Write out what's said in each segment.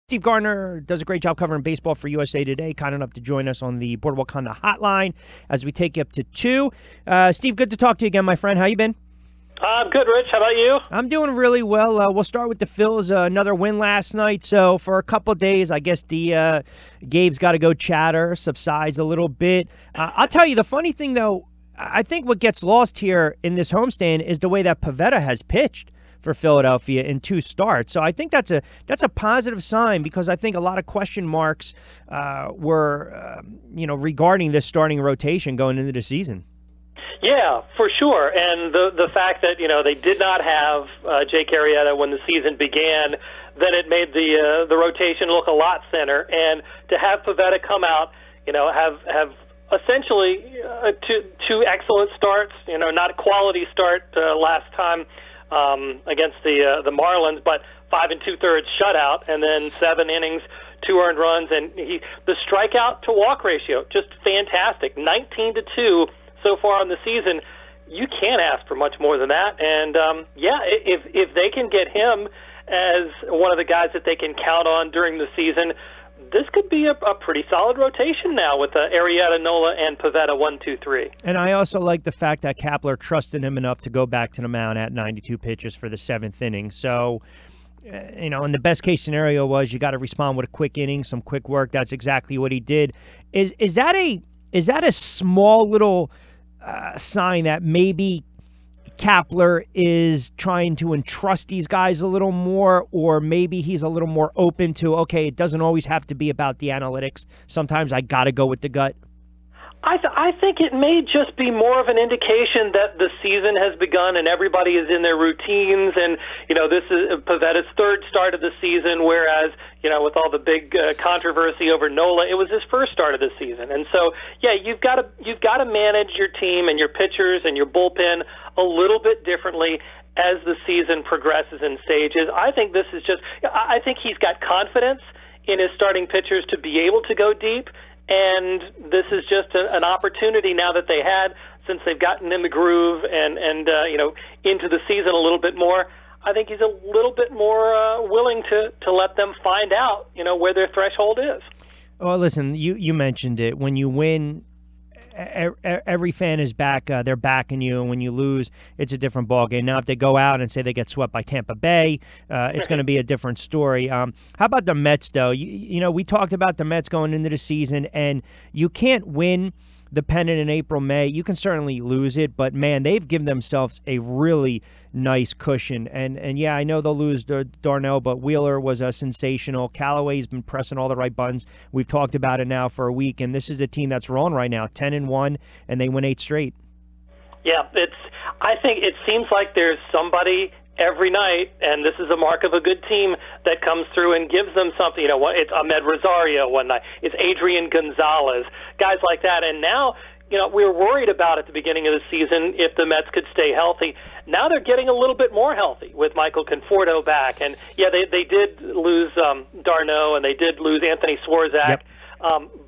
Steve Gardner does a great job covering baseball for USA Today. Kind enough to join us on the Boardwalk Honda hotline as we take you up to 2. Steve, good to talk to you again, my friend. How you been? I'm good, Rich. How about you? I'm doing really well. We'll start with the Phils. Another win last night. So for a couple of days, I guess the Gabe's got to go chatter subsides a little bit. I'll tell you, the funny thing, though, I think what gets lost here in this homestand is the way that Pivetta has pitched for Philadelphia in 2 starts. So I think that's a positive sign, because I think a lot of question marks were regarding this starting rotation going into the season. Yeah, for sure. And the fact that, they did not have Jake Arrieta when the season began, then it made the rotation look a lot thinner. And to have Pivetta come out, have essentially two excellent starts, not a quality start last time against the Marlins, but 5 2/3 shutout, and then 7 innings, 2 earned runs, and the strikeout to walk ratio just fantastic, 19-2 so far in the season. You can't ask for much more than that, and if they can get him as one of the guys that they can count on during the season, this could be a pretty solid rotation now with Arrieta, Nola, and Pivetta 1, 2, 3. And I also like the fact that Kapler trusted him enough to go back to the mound at 92 pitches for the 7th inning. So, and the best case scenario was you got to respond with a quick inning, some quick work. That's exactly what he did. Is that a small little sign that maybe Kapler is trying to entrust these guys a little more, or maybe he's a little more open to, okay, it doesn't always have to be about the analytics. Sometimes I got to go with the gut? I think it may just be more of an indication that the season has begun and everybody is in their routines. And, this is Pivetta's 3rd start of the season, whereas, with all the big controversy over Nola, it was his 1st start of the season. And so, you've got to manage your team and your pitchers and your bullpen a little bit differently as the season progresses in stages. I think I think he's got confidence in his starting pitchers to be able to go deep. And this is just an opportunity now that they had, since they've gotten in the groove and into the season a little bit more. I think he's a little bit more willing to let them find out, where their threshold is. Well, listen, you mentioned it. When you win, every fan is back. They're backing you, and when you lose, it's a different ballgame. Now, if they go out and say they get swept by Tampa Bay, it's going to be a different story. How about the Mets, though? We talked about the Mets going into the season, and you can't win the pennant in April, May. You can certainly lose it, but, man, they've given themselves a really nice cushion. And yeah, I know they'll lose Darnell, but Wheeler was sensational. Callaway's been pressing all the right buttons. We've talked about it now for a week, and this is a team that's rolling right now, 10-1, and they win 8 straight. Yeah, I think it seems like there's somebody every night, and this is a mark of a good team, that comes through and gives them something. It's Ahmed Rosario one night. It's Adrian Gonzalez, guys like that. And now, we were worried about at the beginning of the season if the Mets could stay healthy. Now they're getting a little bit more healthy with Michael Conforto back. And, they did lose Darno, and they did lose Anthony Swarzak. Yep.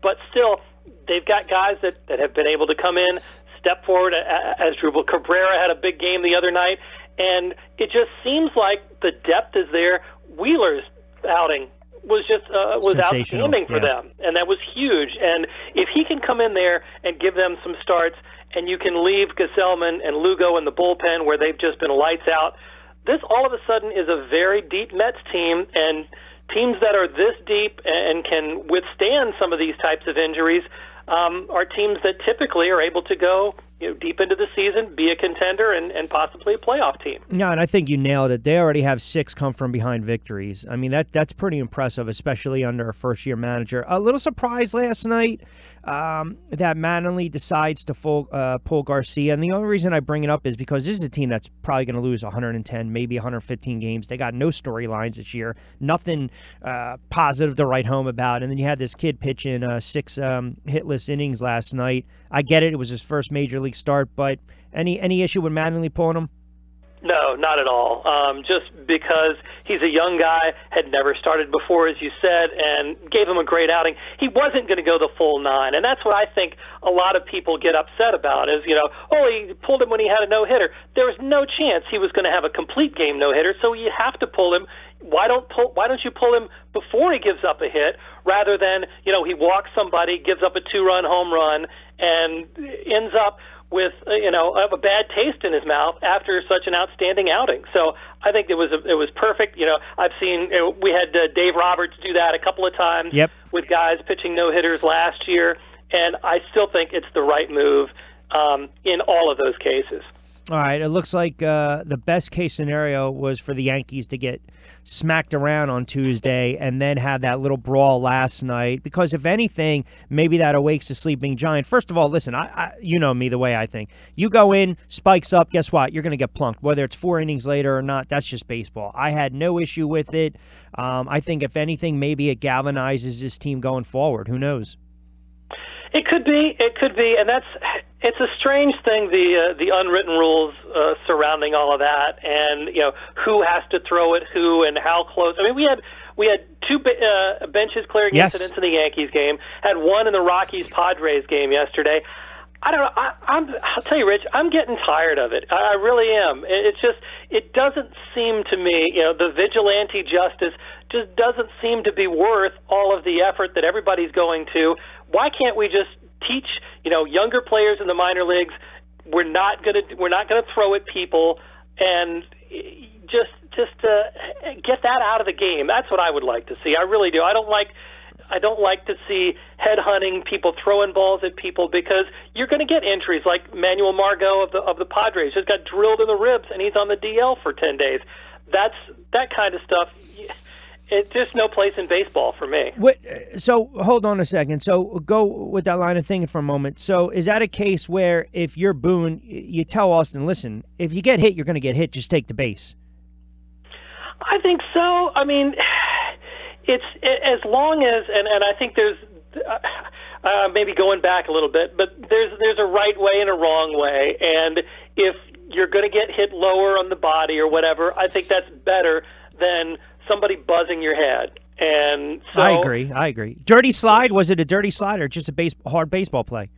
But still, they've got guys that have been able to come in, step forward. Asdrubal Cabrera had a big game the other night. And it just seems like the depth is there. Wheeler's outing was outstanding for them, and that was huge. And if he can come in there and give them some starts, and you can leave Gesellman and Lugo in the bullpen where they've just been lights out, this all of a sudden is a very deep Mets team, and teams that are this deep and can withstand some of these types of injuries are teams that typically are able to go deep into the season, be a contender, and possibly a playoff team. No, and I think you nailed it. They already have 6 come from behind victories. I mean, that's pretty impressive, especially under a first-year manager. A little surprise last night that Mattingly decides to pull Garcia. And the only reason I bring it up is because this is a team that's probably going to lose 110, maybe 115 games. They got no storylines this year, nothing positive to write home about. And then you had this kid pitching 6 hitless innings last night. I get it. It was his first major league start, but any issue with Mattingly pulling him? No, not at all. Just because he's a young guy, had never started before, as you said, and gave him a great outing. He wasn't going to go the full 9, and that's what I think a lot of people get upset about is, he pulled him when he had a no-hitter. There was no chance he was going to have a complete game no-hitter, so you have to pull him. why don't you pull him before he gives up a hit rather than, he walks somebody, gives up a 2-run home run, and ends up with a bad taste in his mouth after such an outstanding outing. So I think it was perfect. I've seen we had Dave Roberts do that a couple of times with guys pitching no-hitters last year, and I still think it's the right move in all of those cases. All right, it looks like the best case scenario was for the Yankees to get smacked around on Tuesday and then have that little brawl last night, because if anything, maybe that awakes the sleeping giant. First of all, listen, I you know me the way I think. You go in, spikes up, guess what? You're going to get plunked, whether it's 4 innings later or not. That's just baseball. I had no issue with it. I think if anything, maybe it galvanizes this team going forward. Who knows? It could be, and it's a strange thing, the unwritten rules surrounding all of that, and who has to throw it, who, and how close. I mean, we had 2 benches clearing incidents in the Yankees game, had 1 in the Rockies Padres game yesterday. I don't know. I'll tell you, Rich, I'm getting tired of it. I really am. It doesn't seem to me, the vigilante justice just doesn't seem to be worth all of the effort that everybody's going to. Why can't we just teach, younger players in the minor leagues, we're not gonna throw at people, and just get that out of the game? That's what I would like to see. I really do. I don't like to see headhunting, people throwing balls at people, because you're going to get injuries like Manuel Margot of the Padres just got drilled in the ribs and he's on the DL for 10 days. That kind of stuff. It's just no place in baseball for me. So hold on a second. So go with that line of thinking for a moment. So is that a case where if you're Boone, you tell Austin, listen, if you get hit, you're going to get hit. Just take the base? I think so. I mean, it's as long as, and I think there's maybe going back a little bit, but there's a right way and a wrong way. And if you're going to get hit lower on the body or whatever, I think that's better than somebody buzzing your head. And so, I agree. Dirty slide? Was it a dirty slide or just a hard baseball play?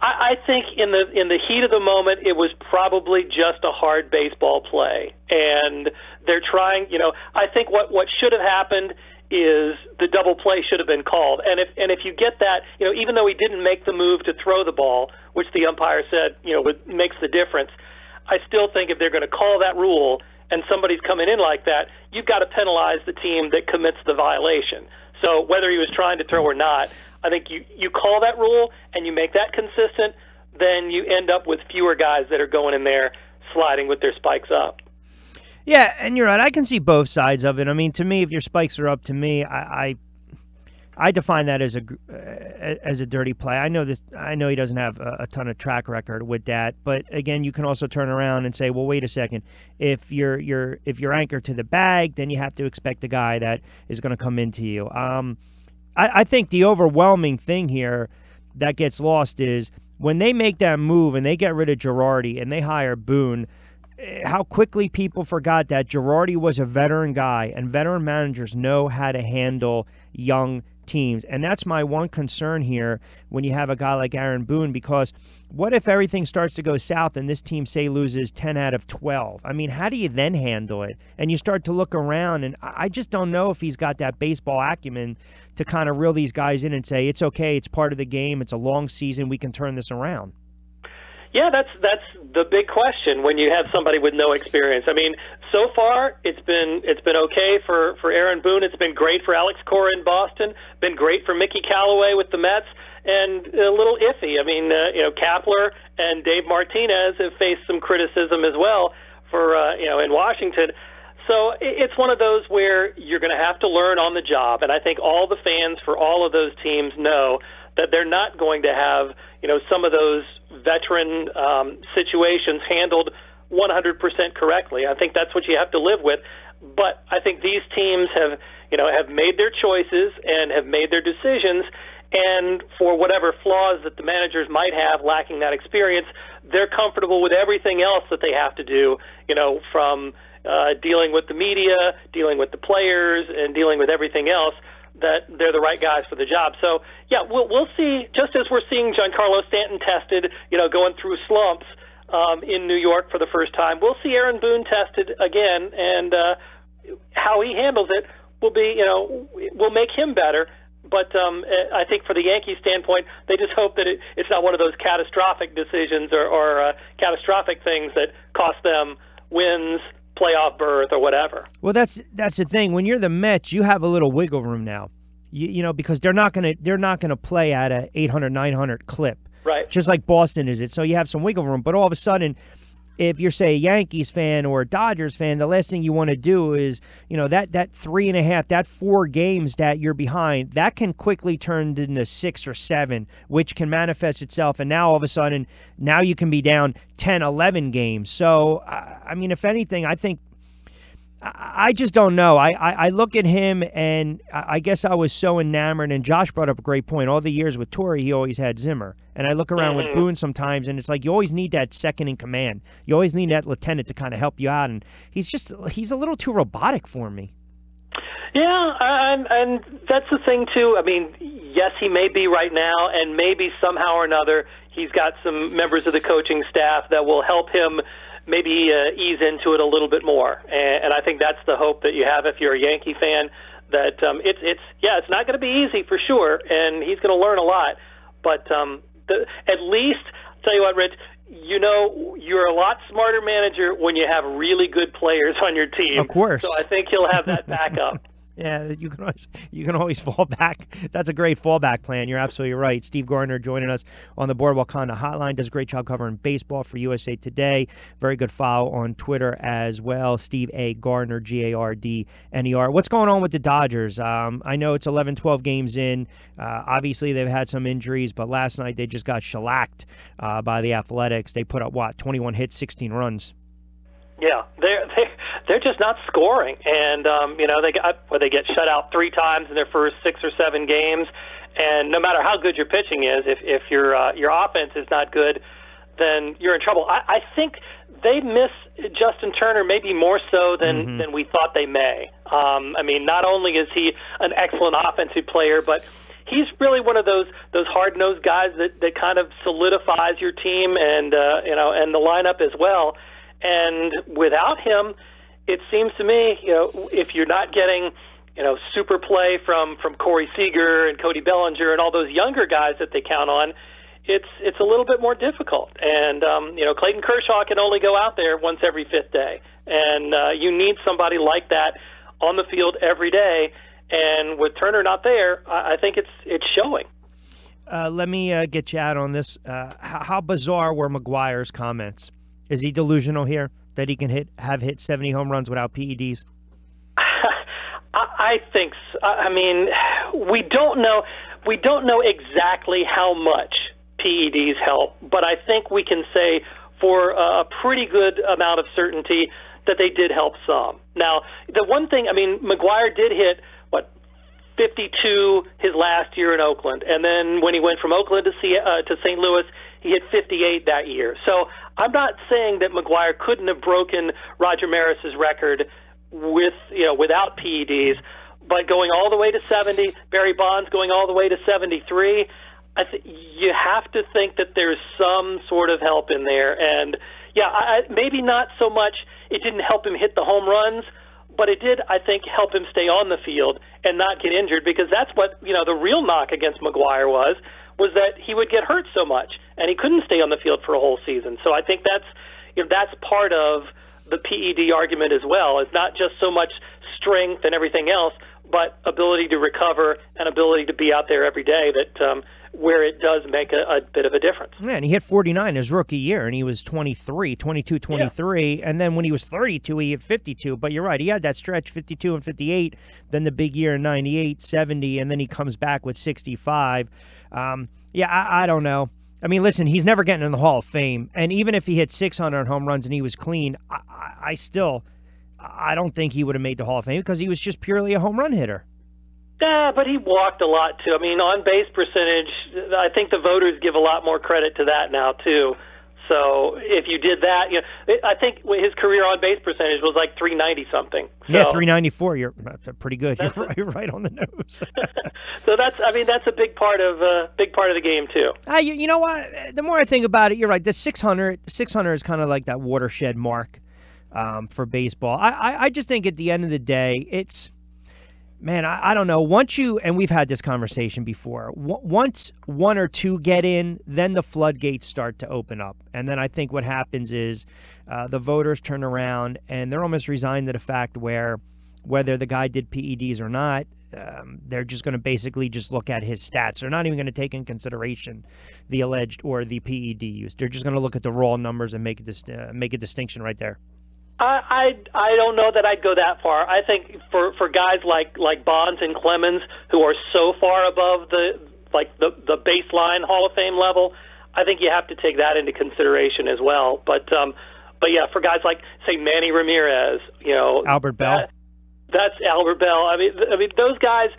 I think in the heat of the moment, it was probably just a hard baseball play, and they're trying. I think what should have happened is the double play should have been called. And if you get that, even though he didn't make the move to throw the ball, which the umpire said makes the difference, I still think if they're going to call that rule and somebody's coming in like that, you've got to penalize the team that commits the violation. So whether he was trying to throw or not, I think you call that rule and you make that consistent, then you end up with fewer guys that are going in there sliding with their spikes up. Yeah, and you're right. I can see both sides of it. I mean, to me, if your spikes are up, to me, I define that as a dirty play. I know he doesn't have a ton of track record with that, but again, you can also turn around and say, well, wait a second. If you're anchored to the bag, then you have to expect a guy that is going to come into you. I think the overwhelming thing here that gets lost is when they make that move and they get rid of Girardi and they hire Boone, how quickly people forgot that Girardi was a veteran guy, and veteran managers know how to handle young teams. And that's my one concern here when you have a guy like Aaron Boone, because what if everything starts to go south and this team, say, loses 10 out of 12? I mean, how do you then handle it? And you start to look around, and I just don't know if he's got that baseball acumen to kind of reel these guys in and say, it's okay, it's part of the game, it's a long season, we can turn this around. Yeah, that's the big question when you have somebody with no experience. I mean, so far it's been okay for Aaron Boone. It's been great for Alex Cora in Boston. Been great for Mickey Callaway with the Mets, and a little iffy. I mean, Kapler and Dave Martinez have faced some criticism as well for in Washington. So it's one of those where you're going to have to learn on the job, and I think all the fans for all of those teams know that they're not going to have some of those veteran situations handled 100% correctly. I think that's what you have to live with. But I think these teams have made their choices and have made their decisions, and for whatever flaws that the managers might have lacking that experience, they're comfortable with everything else that they have to do, from dealing with the media, dealing with the players, and dealing with everything else, that they're the right guys for the job. So, yeah, we'll see, just as we're seeing Giancarlo Stanton tested, going through slumps in New York for the first time, we'll see Aaron Boone tested again, and how he handles it will be, will make him better. But I think for the Yankees standpoint, they just hope that it's not one of those catastrophic decisions or catastrophic things that cost them wins, playoff berth, or whatever. Well, that's the thing. When you're the Mets, you have a little wiggle room now. Because they're not gonna play at a 800, 900 clip. Right. Just like Boston is it. So you have some wiggle room. But all of a sudden, if you're, say, a Yankees fan or a Dodgers fan, the last thing you want to do is, that 3.5, that 4 games that you're behind, that can quickly turn into 6 or 7, which can manifest itself. And now all of a sudden, now you can be down 10, 11 games. So, if anything, I think, I just don't know. I look at him, and I guess I was so enamored, and Josh brought up a great point. All the years with Torrey, he always had Zimmer. And I look around with Boone sometimes, and it's like you always need that second in command. You always need that lieutenant to kind of help you out, and he's a little too robotic for me. Yeah, and that's the thing, too. Yes, he may be right now, and maybe somehow or another he's got some members of the coaching staff that will help him maybe ease into it a little bit more. And I think that's the hope that you have if you're a Yankee fan, that it's not going to be easy for sure, and he's going to learn a lot. But at least, tell you what, Rich, you're a lot smarter manager when you have really good players on your team. Of course. So I think he'll have that backup. Yeah, you can always fall back. That's a great fallback plan. You're absolutely right. Steve Gardner joining us on the Boardwalk Honda Hotline. Does a great job covering baseball for USA Today. Very good follow on Twitter as well. Steve A. Gardner, Gardner. What's going on with the Dodgers? I know it's 11, 12 games in. Obviously, they've had some injuries, but last night they just got shellacked by the Athletics. They put up, 21 hits, 16 runs. Yeah, they're just not scoring, and they get shut out 3 times in their first 6 or 7 games, and no matter how good your pitching is, if your offense is not good, then you're in trouble. I think they miss Justin Turner maybe more so than we thought they may. Not only is he an excellent offensive player, but he's really one of those hard-nosed guys that kind of solidifies your team and and the lineup as well. And without him, it seems to me, if you're not getting, super play from Corey Seager and Cody Bellinger and all those younger guys that they count on, it's a little bit more difficult. And Clayton Kershaw can only go out there once every 5th day, and you need somebody like that on the field every day. And with Turner not there, I think it's showing. Let me get you out on this. How bizarre were McGuire's comments? Is he delusional here that he can have hit 70 home runs without PEDs? I think so. We don't know. We don't know exactly how much PEDs help, but I think we can say for a pretty good amount of certainty that they did help some. Now, the one thing, McGuire did hit 52 his last year in Oakland, and then when he went from Oakland to St. Louis, he hit 58 that year. So I'm not saying that McGuire couldn't have broken Roger Maris's record without PEDs, but going all the way to 70, Barry Bonds going all the way to 73, you have to think that there's some sort of help in there. And maybe not so much it didn't help him hit the home runs, but it did, I think, help him stay on the field and not get injured, because that's what the real knock against McGuire was that he would get hurt so much and he couldn't stay on the field for a whole season. So I think that's part of the PED argument as well. It's not just so much strength and everything else, but ability to recover and ability to be out there every day that where it does make a bit of a difference. Yeah, and he hit 49 his rookie year, and he was 23. Yeah. And then when he was 32, he hit 52. But you're right, he had that stretch, 52 and 58, then the big year in 98, 70, and then he comes back with 65. I don't know. Listen, he's never getting in the Hall of Fame, and even if he hit 600 home runs and he was clean, I don't think he would have made the Hall of Fame because he was just purely a home run hitter. Yeah, but he walked a lot, too. On-base percentage, I think the voters give a lot more credit to that now, too. So if you did that, I think his career on-base percentage was like 390-something. So, yeah, 394. You're pretty good. You're right on the nose. So that's a big part of the game, too. You know what? The more I think about it, you're right. The 600 is kind of like that watershed mark. for baseball. I just think at the end of the day, it's, man, I don't know. Once you, and we've had this conversation before, once one or two get in, then the floodgates start to open up. And then I think what happens is the voters turn around and they're almost resigned to the fact where whether the guy did PEDs or not, they're just going to basically just look at his stats. They're not even going to take in consideration the alleged or the PED use. They're just going to look at the raw numbers and make a distinction right there. I don't know that I'd go that far. I think for guys like Bonds and Clemens, who are so far above the baseline Hall of Fame level, I think you have to take that into consideration as well. But yeah, for guys like, say, Manny Ramirez, Albert Bell. That's Albert Bell. I mean, those guys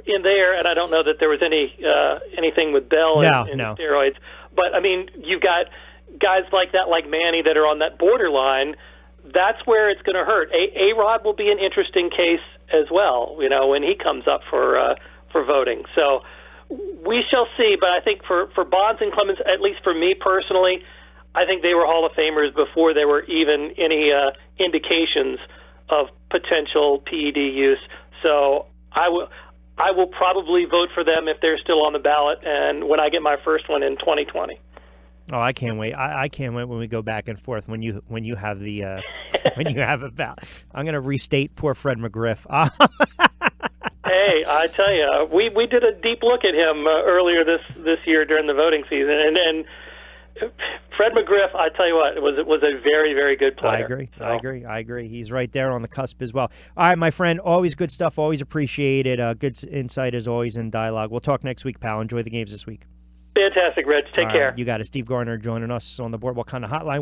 in there, and I don't know that there was anything with Bell in steroids. But I mean, you've got guys like that, like Manny, that are on that borderline. That's where it's going to hurt. A-Rod will be an interesting case as well, when he comes up for voting. So we shall see. But I think for Bonds and Clemens, at least for me personally, I think they were Hall of Famers before there were even any indications of potential PED use. So I will probably vote for them if they're still on the ballot, and when I get my first one in 2020. Oh, I can't wait! I can't wait when we go back and forth when you have the when you have a ballot. I'm going to restate poor Fred McGriff. Hey, I tell you, we did a deep look at him earlier this year during the voting season, and Fred McGriff, I tell you what, was a very, very good player. I agree. He's right there on the cusp as well. All right, my friend, always good stuff. Always appreciate it. Good insight as always in dialogue. We'll talk next week, pal. Enjoy the games this week. Fantastic, Rich. Take care. You got it. Steve Gardner joining us on the Boardwalk Kind of Hotline.